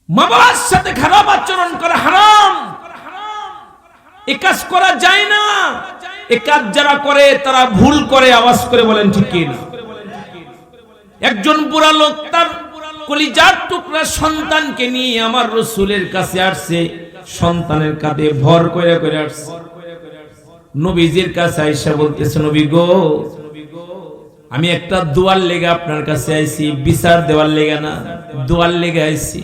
মা বাবার সাথে খারাপ আচরণ করা হারাম, এ কাজ করা যায় না। এ কাজ যারা করে তারা ভুল করে। আওয়াজ করে বলেন ঠিক কি না? একজন বুড়া লোক তার কলিজার টুকরা সন্তানকে নিয়ে আমার রাসূলের কাছে আসছে, সন্তানের কাঁধে ভর করে করে আসছে। নবীজির কাছে আয়েশা বলতেছে, নবী গো, আমি একটা দোয়ার লেগে আপনার কাছে আইছি, বিচার দেওয়ার লেগে না, দোয়ার লেগে আইছি।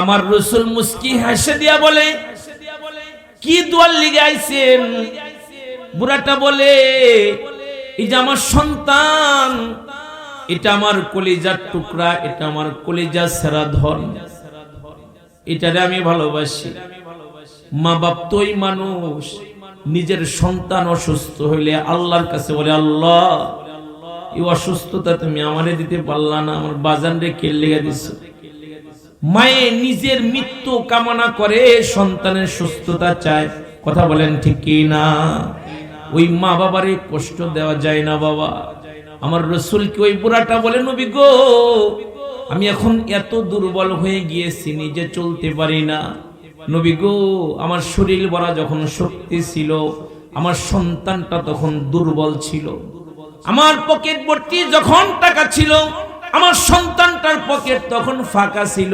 আমার রাসূল মুস্কি হেসে দিয়া বলে, কি দোয়ার লেগে আইছেন? বুড়াটা বলে, এই যে আমার সন্তান, এটা আমার কলিজার টুকরা, এটা আমার কলিজার সেরা ধন, এটারে আমি ভালোবাসি। মা বাপ তোই মানুষ, নিজের সন্তান অসুস্থ হইলে আল্লাহর কাছে বলে, আল্লাহ এই অসুস্থতা তুমি আমারে দিতে পারলা না, আমার বাজান রে কে লেগে দিছ। মায়ে নিজের মৃত্যু কামনা করে, সন্তানের সুস্থতা চায়। কথা বলেন ঠিক কি না? ওই মা বাবারে কষ্ট দেওয়া যায় না বাবা। আমার রাসূলকে ওই বুড়াটা বলে, নবী গো, আমি এখন এত দুর্বল হয়ে গিয়েছি, নিজে চলতে পারি না। নবী গো, আমার শরীর ভরা যখন শক্তি ছিল, আমার সন্তানটা তখন দুর্বল ছিল। আমার পকেট ভর্তি যখন টাকা ছিল, আমার সন্তানটার পকেট তখন ফাঁকা ছিল।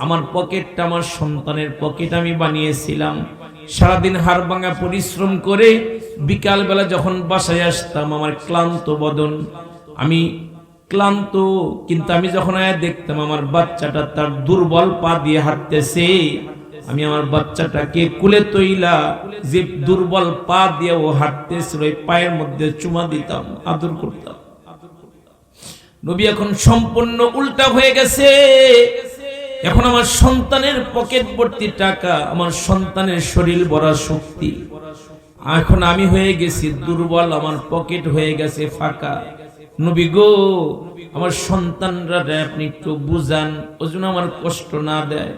আমার পকেটটা আমার সন্তানের পকেট আমি বানিয়েছিলাম। সারাদিন হাড় ভাঙা পরিশ্রম করে বিকাল বেলা যখন বাসায় আসতাম, আমার ক্লান্ত বদন, আমি ক্লান্ত, কিন্তু আমি যখন দেখতাম আমার বাচ্চাটা তার দুর্বল পা দিয়ে হাঁটতেছে, আমি আমার বাচ্চাটাকে কুলে তৈলা যে দুর্বল পা দিয়ে ও হাঁটতেছিল, ওই পায়ের মধ্যে চুমা দিতাম, আদর করতাম। নবী এখন সম্পূর্ণ উল্টা হয়ে গেছে। এখন আমার সন্তানের পকেট ভর্তি টাকা, আমার সন্তানের শরীর ভরা শক্তি, এখন আমি হয়ে গেছি দুর্বল, আমার পকেট হয়ে গেছে ফাঁকা। নবী গো, আমার সন্তানরা আপনি একটু বুঝান, ও যেন আমার কষ্ট না দেয়,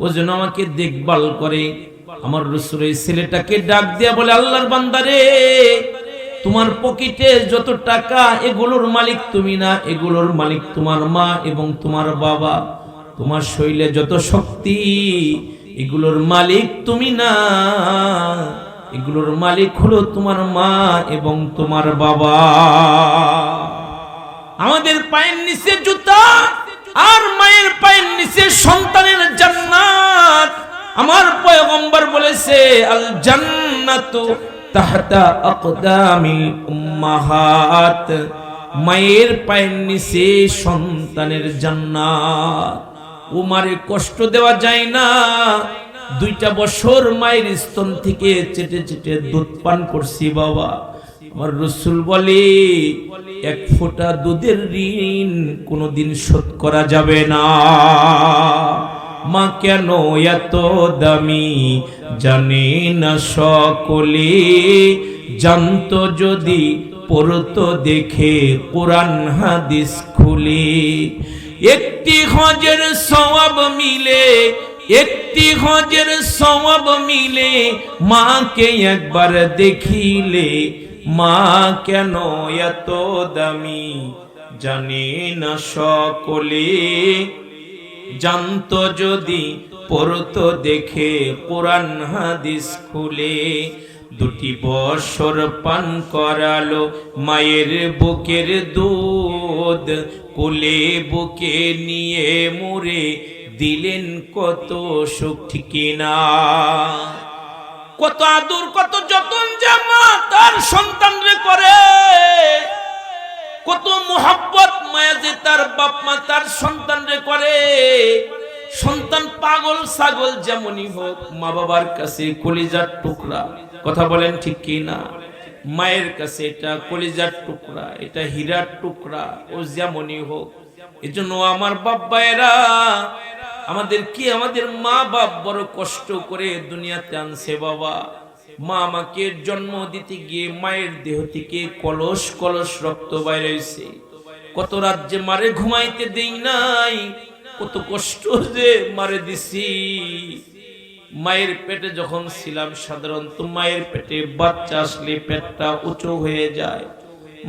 ও যেন আমাকে দেখভাল করে। আমার রাসূল এই ছেলেটাকে ডাক দিয়া বলে, আল্লাহর বান্দারে, তোমার পকেটে যত টাকা, এগুলোর মালিক তুমি না, এগুলোর মালিক তোমার মা এবং তোমার বাবা। তোমার শরীরে যত শক্তি, এগুলোর মালিক তুমি না, এগুলোর মালিক হলো তোমার মা এবং তোমার বাবা। আমাদের পায়ের নিচে জুতা, আর মায়ের পায়ের নিচে সন্তানের জান্নাত। আমার পয়গম্বর বলেছে, আল জান্নাতু তাহতা আকদামিল উম্মাহাত, মায়ের পায়ের নিচে সন্তানের জান্নাত। উমারে কষ্ট দেওয়া যায় না। 2টা বছর মায়ের স্তন থেকে চেটে চেটে দুধ পান করছি বাবা। আমার রাসূল বলে, 1 ফোঁটা দুধের ঋণ কোনোদিন শোধ করা যাবে না। মা কেন এত দামি জানে না সকলে, জানতো যদি পড়তো দেখে কোরআন হাদিস খুলে। একটি হজের সওয়াব মিলে, একটি হজের সওয়াব মিলে, মাকে একবার দেখিলে। মা কেন এত দামি জানে না সকলে, জানতো যদি পড়তো দেখে কোরআন হাদিস খুলে। 2 বছর পান করালো মায়ের বুকের দুধ, কোলে বুকে নিয়ে মুরে দিলেন কত সুখ, ঠিক না? কত আদর, কত যতন যে মা তার সন্তানরে করে, কত মুহাব্বত মায়া যে তার বাপ মা তার সন্তানরে করে। সন্তান পাগল ছাগল যেমনই হোক, মা বাবার কাছে কলিজার টুকরা। কথা বলেন ঠিক কি না? মায়ের কাছে এটা কলিজার টুকরা, এটা হীরার টুকরা, ও যেমনই হোক। এজন্য আমার বাপ ভাইয়েরা, আমাদের মা বাপ বড় কষ্ট করে দুনিয়াতে আনছে বাবা। মা আমাকে জন্ম দিতে গিয়ে মায়ের দেহ থেকে কলস কলস রক্ত বাইরে হয়েছে। কত রাত যে মারে ঘুমাইতে দেই নাই, কত কষ্ট যে মারে দিছি। মায়ের পেটে যখন ছিলাম, সাধারণত মায়ের পেটে বাচ্চা আসলে পেটটা উঁচু হয়ে যায়।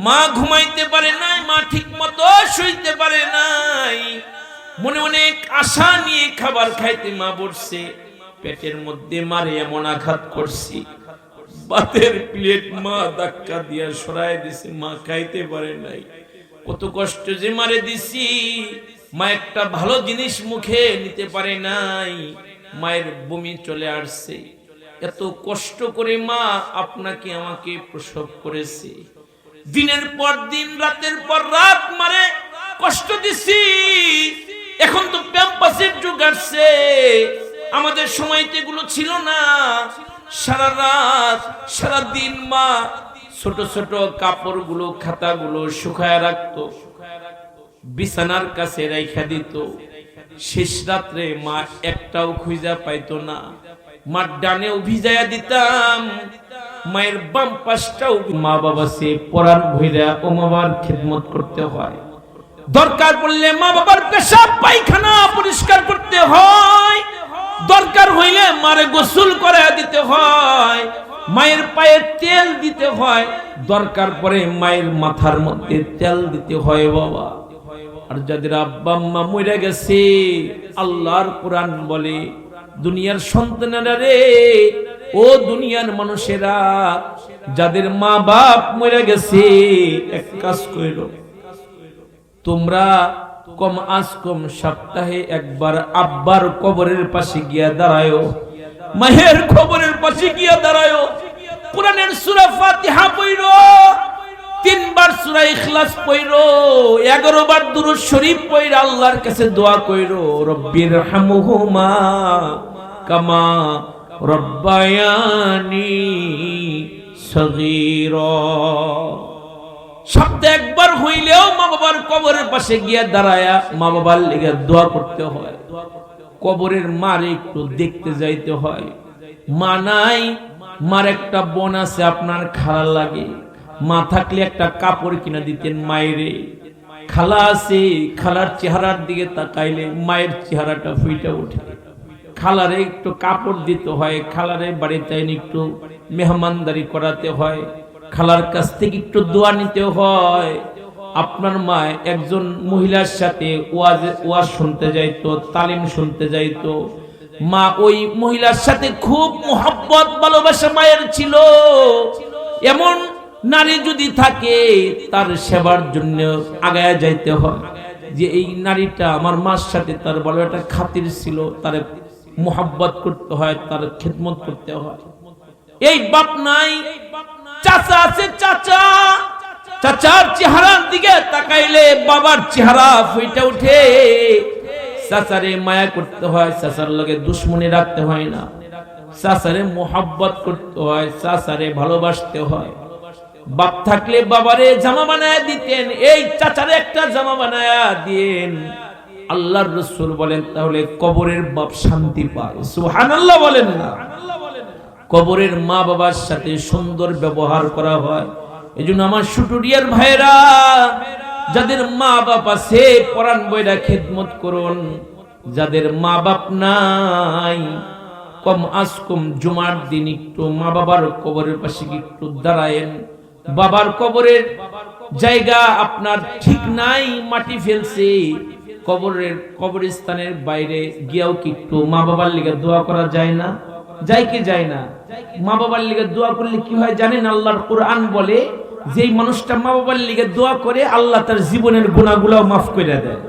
মা ঘুমাইতে পারে নাই, মা ঠিক মতো শুইতে পারে নাই। মনে অনেক আশা নিয়ে খাবার খাইতে মা বসছে, পেটের মধ্যে মারে এমন আঘাত করছি, ভাতের প্লেট মা ধাক্কা দিয়া সরাই দিছে, মা খাইতে পারে নাই। কত কষ্ট যে মারে দিছি, মা একটা ভালো জিনিস মুখে নিতে পারে নাই, মায়ের বমি চলে আসছে। এত কষ্ট করে মা আপনাকে আমাকে প্রসব করেছে, দিনের পর দিন রাতের পর রাত মারে কষ্ট দিছি। এখন তো প্যাম্পাসের যুগ আসছে, আমাদের সময়তে এগুলো ছিল না। সারা রাত সারা দিন মা ছোট ছোট কাপড়গুলো খাতাগুলো শুকায় রাখতো, বিছানার কাছে রাইখা দিত। শেষ রাত্রে মা একটাও খুঁজা পাইতো না, মার ডানেও ভিজাইয়া দিতাম, মায়ের বাম পাশটাও। মা বাবা সে পরাণ ভইরা ও বাবার খেদমত করতে হয়। দরকার পড়লে মা বাবার পেশাব পায়খানা পরিষ্কার করতে হয়, দরকার হইলে মারে গোসল করাইয়া দিতে হয়, মায়ের পায়ে তেল দিতে হয়, দরকার পড়ে মায়ের মাথার মধ্যে তেল দিতে হয় বাবা। আর যাদের আব্বা আম্মা মরে গেছে, আল্লাহর কোরআন বলে, দুনিয়ার সন্তানেরা রে, ও দুনিয়ার মানুষেরা, যাদের মা বাপ মরে গেছে, এক কাজ কইরো, তোমরা কম আজ কম সপ্তাহে একবার আব্বার কবরের পাশে গিয়া দাঁড়ায়ো, মায়ের কবরের পাশে গিয়া দাঁড়ায়ো, কোরআনের সূরা ফাতিহা পড়ো, 3 বার সূরা ইখলাস পড়ো, 11 বার দুরূদ শরীফ পড়ে আল্লাহর কাছে দোয়া কইরো, রব্বির হামহুমা কামা রব্বায়ানি সগীরা। সপ্তাহে একবার হইলেও মা বাবার কবরের পাশে গিয়া দাঁড়ায়া মা বাবার লেগে দোয়া করতে হয়। কবরের মারে একটু দেখতে যাইতে হয়। মা নাই, মার একটা বোন আছে, আপনার খালা লাগে, মা থাকলে একটা কাপড় কিনা দিতেন মায়েরে। খালা আছে, খালার চেহারার দিকে তাকাইলে মায়ের চেহারাটা ফুইটা ওঠে। খালারে একটু কাপড় দিতে হয়, খালারে বাড়িতে একটু মেহমানদারি করাতে হয়, খালার কাছ থেকে একটু দোয়া নিতে হয়। আপনার মা একজন মহিলার সাথে ওয়াজ শুনতে যাইতো, তালিম শুনতে যাইতো, মা ওই মহিলার সাথে খুব মোহাব্বত ভালোবাসা মায়ের ছিল। এমন নারী যদি থাকে, তার সেবার জন্য আগায় যাইতে হয়, যে এই নারীটা আমার মার সাথে তার ভালো একটা খাতির ছিল, তার মোহাব্বত করতে হয়, তার খেদমত করতে হয়। এই বাপ নাই, চাচা আছে, চাচার চেহারার দিকে তাকাইলে বাবার চেহারা ফুইটা উঠে। চাচারে মায়া করতে হয়, চাচার লগে দুশ্মনী রাখতে হয় না, চাচারে মোহাব্বত করতে হয়, চাচারে ভালোবাসতে হয়। বাপ থাকলে বাবারে জামা বানায়া দিতেন, এই চাচারে একটা জামা বানায়া দিয়েন। আল্লাহর রাসূল বলেন, তাহলে কবরের বাপ শান্তি পায়। সুবহানাল্লাহ বলেন না? কবরের মা বাবার সাথে সুন্দর ব্যবহার করা হয়। এজন্য আমার সুটুরিয়ার ভাইরা, যাদের মা বাপ আছে পরাণ বইরা খেদমত করুন। যাদের মা বাপ নাই, কম আজ কম জুমার দিন একটু মা বাবার কবরের পাশে একটু দাঁড়ায়েন। বাবার কবরের জায়গা আপনার ঠিক নাই, মাটি ফেলছে, কবরস্থানের বাইরে গিয়েও কি একটু মা বাবার লিগে দোয়া করা যায় না? যায় কি যায় না? মা বাবার লিগে দোয়া করলে কি হয় জানেন? আল্লাহর কোরআন বলে, যেই মানুষটা মা বাবার লিগে দোয়া করে, আল্লাহ তার জীবনের গুনাহগুলো মাফ করে দেয়।